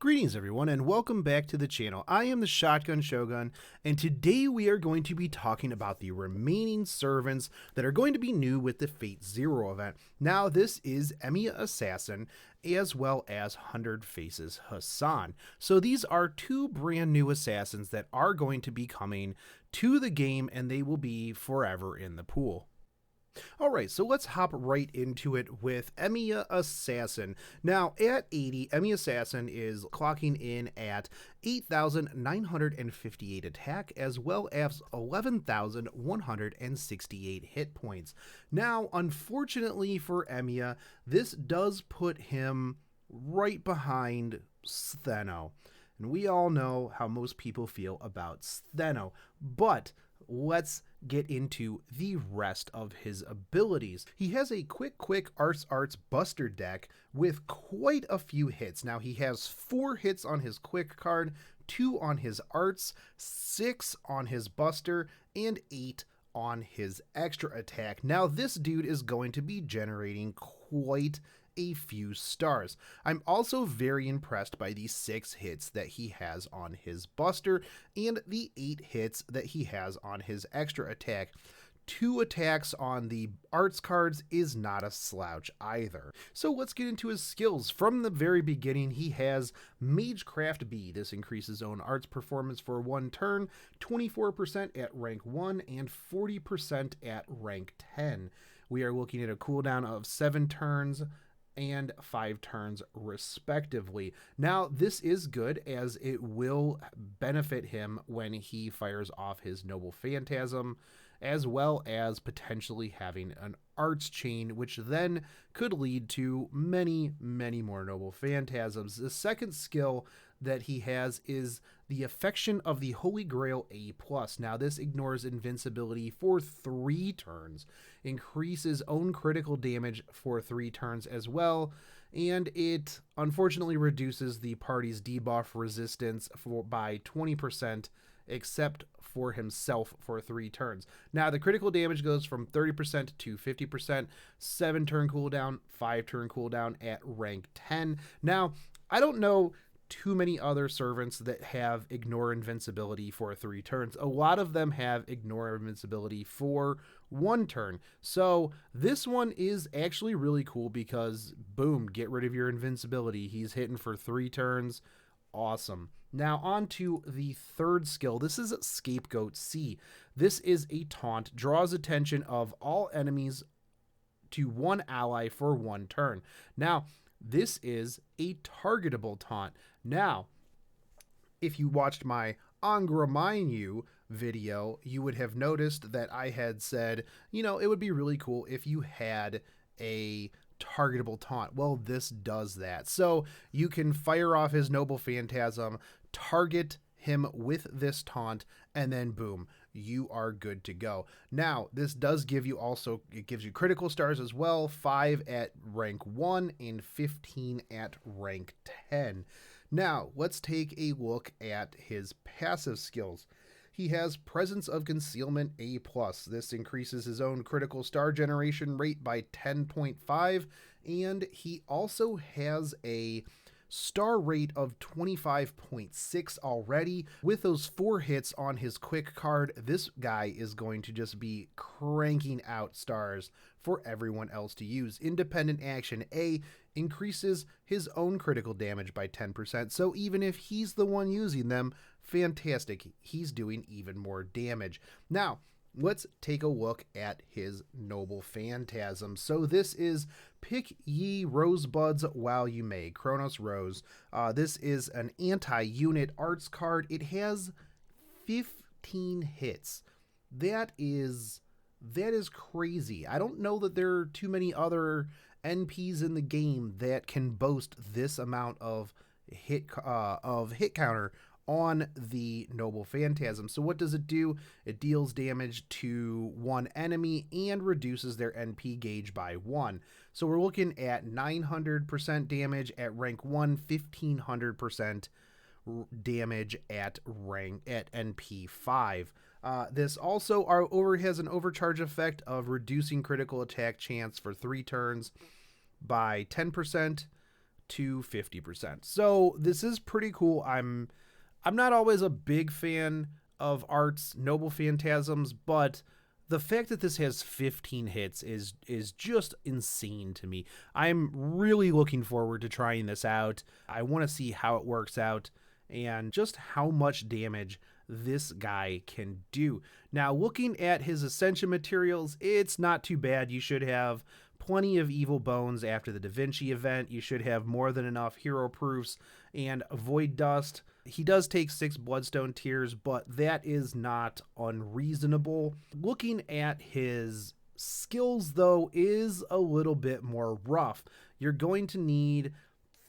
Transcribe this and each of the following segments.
Greetings everyone and welcome back to the channel. I am the Shotgun Shogun and today we are going to be talking about the remaining servants that are going to be new with the Fate Zero event. Now this is Amia Assassin as well as 100 Faces Hassan. So these are two brand new assassins that are going to be coming to the game and they will be forever in the pool. Alright, so let's hop right into it with Emiya Assassin. Now, at 80, Emiya Assassin is clocking in at 8,958 attack, as well as 11,168 hit points. Now, unfortunately for Emiya, this does put him right behind Stheno. And we all know how most people feel about Stheno, but let's get into the rest of his abilities. He has a quick Arts Buster deck with quite a few hits. Now he has 4 hits on his quick card, 2 on his arts, 6 on his buster, and 8 on his extra attack. Now this dude is going to be generating quite a few stars. I'm also very impressed by the 6 hits that he has on his buster and the 8 hits that he has on his extra attack. 2 attacks on the arts cards is not a slouch either. So let's get into his skills. From the very beginning, he has Magecraft B. This increases own arts performance for 1 turn, 24% at rank 1 and 40% at rank 10. We are looking at a cooldown of 7 turns and 5 turns respectively. Now this is good as it will benefit him when he fires off his Noble Phantasm, as well as potentially having an arts chain, which then could lead to many more Noble Phantasms. The second skill that he has is the Affection of the Holy Grail A+. Now this ignores invincibility for 3 turns, increases own critical damage for 3 turns as well, and it unfortunately reduces the party's debuff resistance by 20%, except for himself for 3 turns. Now the critical damage goes from 30% to 50%, 7 turn cooldown, 5 turn cooldown at rank 10. Now, I don't know too many other servants that have ignore invincibility for 3 turns. A lot of them have ignore invincibility for 1 turn. So this one is actually really cool because boom, get rid of your invincibility. He's hitting for 3 turns. Awesome. Now on to the third skill. This is Scapegoat C. This is a taunt, draws attention of all enemies to 1 ally for 1 turn. Now, this is a targetable taunt. Now, if you watched my Angramainyu video, you would have noticed that I had said, you know, it would be really cool if you had a targetable taunt. Well, this does that. So you can fire off his Noble Phantasm, target him with this taunt, and then boom, you are good to go. Now, this does give you also, it gives you critical stars as well, 5 at rank 1 and 15 at rank 10. Now, let's take a look at his passive skills. He has Presence of Concealment A+. This increases his own critical star generation rate by 10.5, and he also has a star rate of 25.6 already. With those 4 hits on his quick card, this guy is going to just be cranking out stars for everyone else to use. Independent action A increases his own critical damage by 10%, so even if he's the one using them, fantastic, he's doing even more damage. Now, let's take a look at his Noble Phantasm. So this is Pick Ye Rosebuds While You May, Kronos Rose. This is an anti-unit arts card. It has 15 hits. That is crazy. I don't know that there are too many other NPs in the game that can boast this amount of hit counter on the Noble Phantasm. So what does it do? It deals damage to 1 enemy and reduces their NP gauge by 1. So we're looking at 900% damage at rank 1, 1500% damage at NP 5. This also has an overcharge effect of reducing critical attack chance for 3 turns by 10%, to 50%. So this is pretty cool. I'm not always a big fan of Art's Noble Phantasms, but the fact that this has 15 hits is just insane to me. I'm really looking forward to trying this out. I want to see how it works out and just how much damage this guy can do. Now, looking at his Ascension Materials, it's not too bad. You should have plenty of evil bones after the Da Vinci event. You should have more than enough hero proofs and void dust. He does take 6 bloodstone tears, but that is not unreasonable. Looking at his skills, though, is a little bit more rough. You're going to need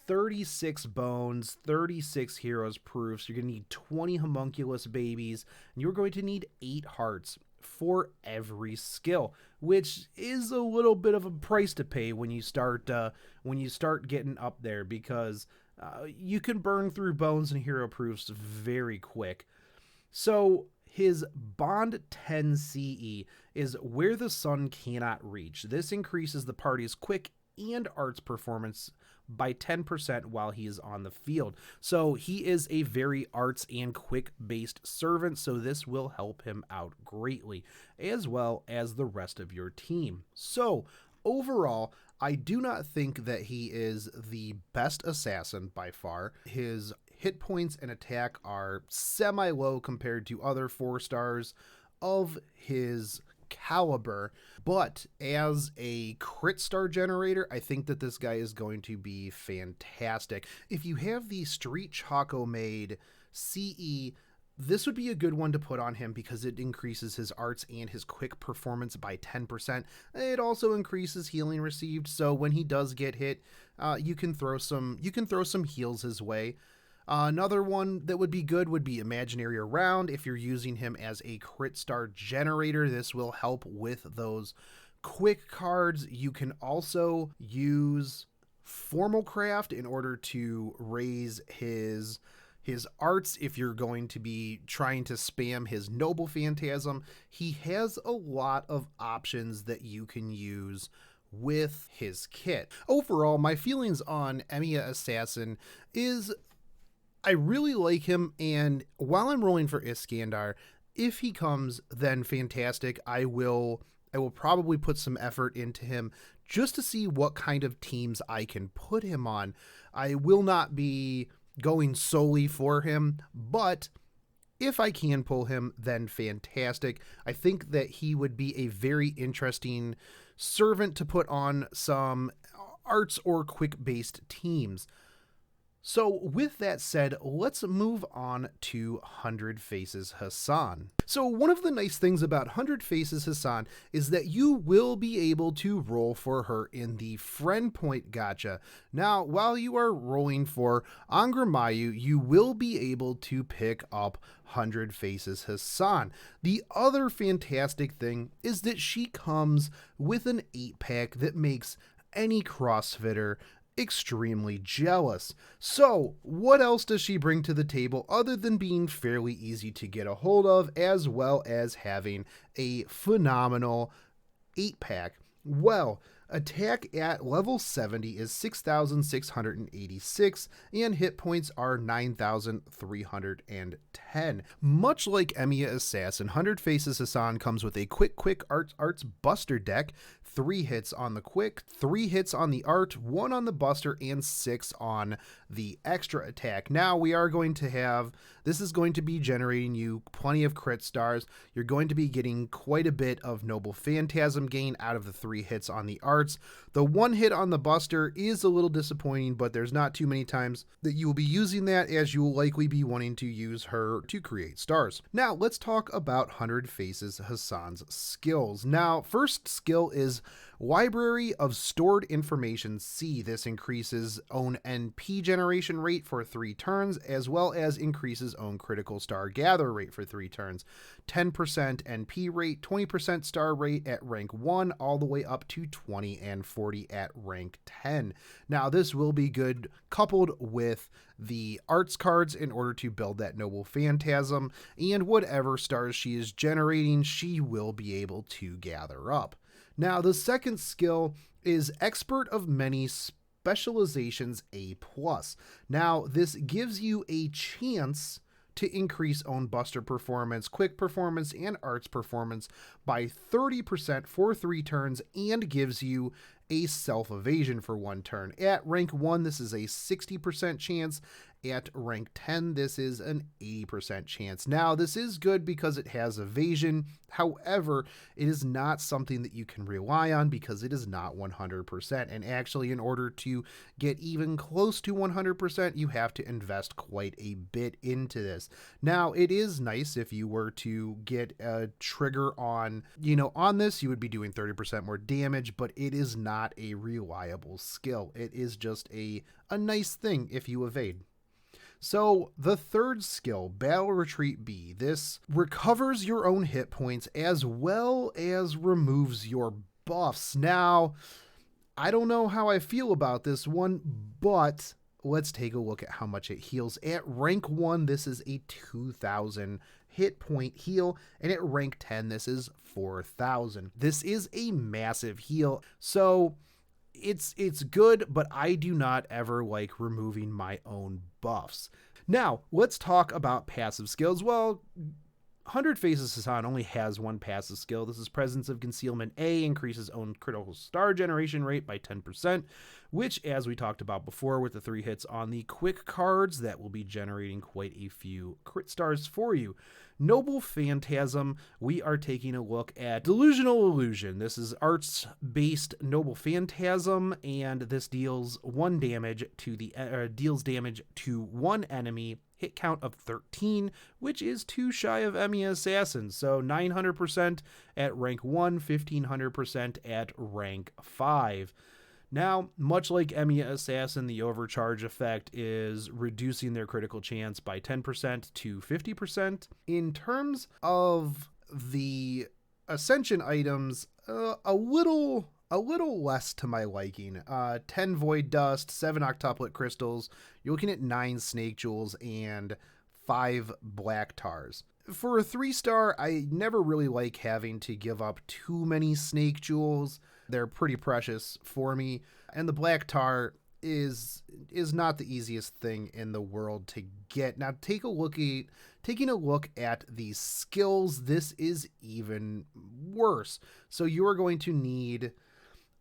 36 bones, 36 heroes proofs. You're going to need 20 homunculus babies, and you're going to need 8 hearts for every skill, which is a little bit of a price to pay when you start getting up there, because you can burn through bones and hero proofs very quick. So his Bond 10 CE is Where the Sun Cannot Reach. This increases the party's quick and arts performance by 10% while he is on the field. So he is a very arts and quick based servant, so this will help him out greatly, as well as the rest of your team. So overall, I do not think that he is the best assassin by far. His hit points and attack are semi-low compared to other 4 stars of his caliber, but as a crit star generator, I think that this guy is going to be fantastic. If you have the Street Choco made CE, this would be a good one to put on him because it increases his arts and his quick performance by 10%. It also increases healing received, so when he does get hit, you can throw some heals his way. Another one that would be good would be Imaginary Around. If you're using him as a crit star generator, this will help with those quick cards. You can also use Formal Craft in order to raise his arts if you're going to be trying to spam his Noble Phantasm. He has a lot of options that you can use with his kit. Overall, my feelings on Amia Assassin is I really like him, and while I'm rolling for Iskandar, if he comes, then fantastic. I will probably put some effort into him just to see what kind of teams I can put him on. I will not be going solely for him, but if I can pull him, then fantastic. I think that he would be a very interesting servant to put on some arts or quick-based teams. So with that said, let's move on to 100 Faces Hassan. So one of the nice things about 100 Faces Hassan is that you will be able to roll for her in the friend point gacha. Now, while you are rolling for Angramayu, you will be able to pick up 100 Faces Hassan. The other fantastic thing is that she comes with an 8-pack that makes any CrossFitter extremely jealous. So what else does she bring to the table other than being fairly easy to get a hold of, as well as having a phenomenal 8-pack? Well, attack at level 70 is 6,686 and hit points are 9,310. Much like Emiya Assassin, 100 Faces Hassan comes with a quick arts buster deck. 3 hits on the quick, 3 hits on the art, 1 on the buster, and 6 on the extra attack. Now we are going to have, this is going to be generating you plenty of crit stars. You're going to be getting quite a bit of Noble Phantasm gain out of the 3 hits on the arts. The 1 hit on the buster is a little disappointing, but there's not too many times that you will be using that, as you will likely be wanting to use her to create stars. Now let's talk about 100 Faces Hassan's skills. Now, first skill is Library of Stored Information C. This increases own NP generation rate for 3 turns, as well as increases own critical star gather rate for 3 turns. 10% NP rate, 20% star rate at rank 1, all the way up to 20 and 40 at rank 10. Now this will be good coupled with the arts cards in order to build that Noble Phantasm, and whatever stars she is generating, she will be able to gather up. Now, the second skill is Expert of Many Specializations A+. Now, this gives you a chance to increase own buster performance, quick performance, and arts performance by 30% for 3 turns, and gives you a self-evasion for 1 turn. At rank 1, this is a 60% chance. At rank 10, this is an 80% chance. Now, this is good because it has evasion. However, it is not something that you can rely on because it is not 100%. And actually, in order to get even close to 100%, you have to invest quite a bit into this. Now, it is nice if you were to get a trigger on, on this, you would be doing 30% more damage, but it is not a reliable skill. It is just a nice thing if you evade. So the third skill, Battle Retreat B, this recovers your own hit points as well as removes your buffs. Now, I don't know how I feel about this one, but let's take a look at how much it heals. At rank 1, this is a 2,000 hit point heal, and at rank 10, this is 4,000. This is a massive heal, so it's good, but I do not ever like removing my own buffs. Now, let's talk about passive skills. Well, 100 Faces Hassan only has one passive skill. This is Presence of Concealment A, increases own critical star generation rate by 10%, which, as we talked about before with the 3 hits on the quick cards, that will be generating quite a few crit stars for you. Noble Phantasm, we are taking a look at Delusional Illusion. This is arts-based Noble Phantasm, and this deals 1 damage to deals damage to 1 enemy, hit count of 13, which is too shy of Amia Assassin. So 900% at rank 1, 1500% at rank 5. Now, much like Amia Assassin, the overcharge effect is reducing their critical chance by 10% to 50%. In terms of the Ascension items, a little less to my liking. 10 Void Dust, 7 Octuplet Crystals, you're looking at 9 Snake Jewels, and 5 Black Tars. For a 3-star, I never really like having to give up too many Snake Jewels. They're pretty precious for me, and the Black Tar is not the easiest thing in the world to get. Now, taking a look at the skills, this is even worse. So you are going to need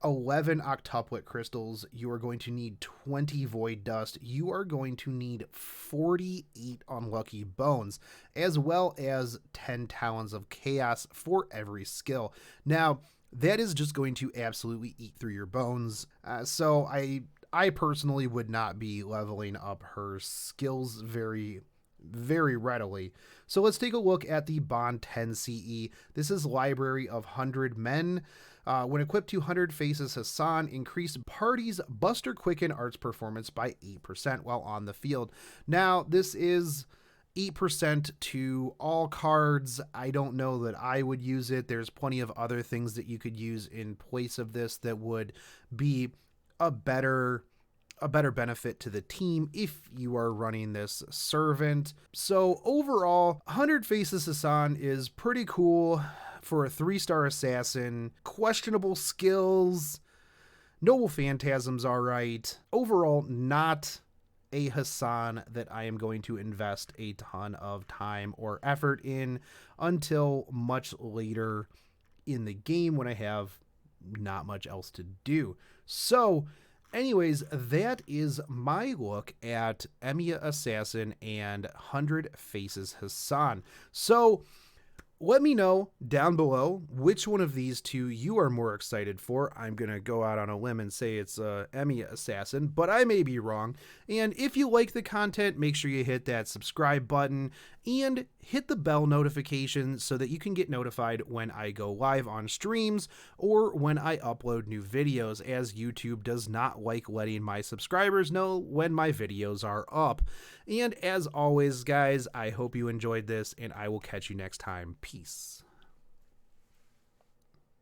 11 Octuplet Crystals, you are going to need 20 Void Dust, you are going to need 48 Unlucky Bones, as well as 10 Talons of Chaos for every skill. Now, that is just going to absolutely eat through your bones. So I personally would not be leveling up her skills very readily. So let's take a look at the Bond 10 CE. This is Library of 100 Men. When equipped to 100 Faces Hassan, increase party's Buster Quicken arts performance by 8% while on the field. Now, this is 8% to all cards. I don't know that I would use it. There's plenty of other things that you could use in place of this that would be a better benefit to the team if you are running this servant. So overall, 100 Faces Hassan is pretty cool for a 3-star assassin. Questionable skills. Noble Phantasm's all right. Overall, not a Hassan that I am going to invest a ton of time or effort in until much later in the game when I have not much else to do. So anyways, that is my look at Amia Assassin and 100 Faces Hassan. So let me know down below which one of these two you are more excited for. I'm going to go out on a limb and say it's Amia Assassin, but I may be wrong. And if you like the content, make sure you hit that subscribe button and hit the bell notification so that you can get notified when I go live on streams or when I upload new videos, as YouTube does not like letting my subscribers know when my videos are up. And as always, guys, I hope you enjoyed this, and I will catch you next time. Peace.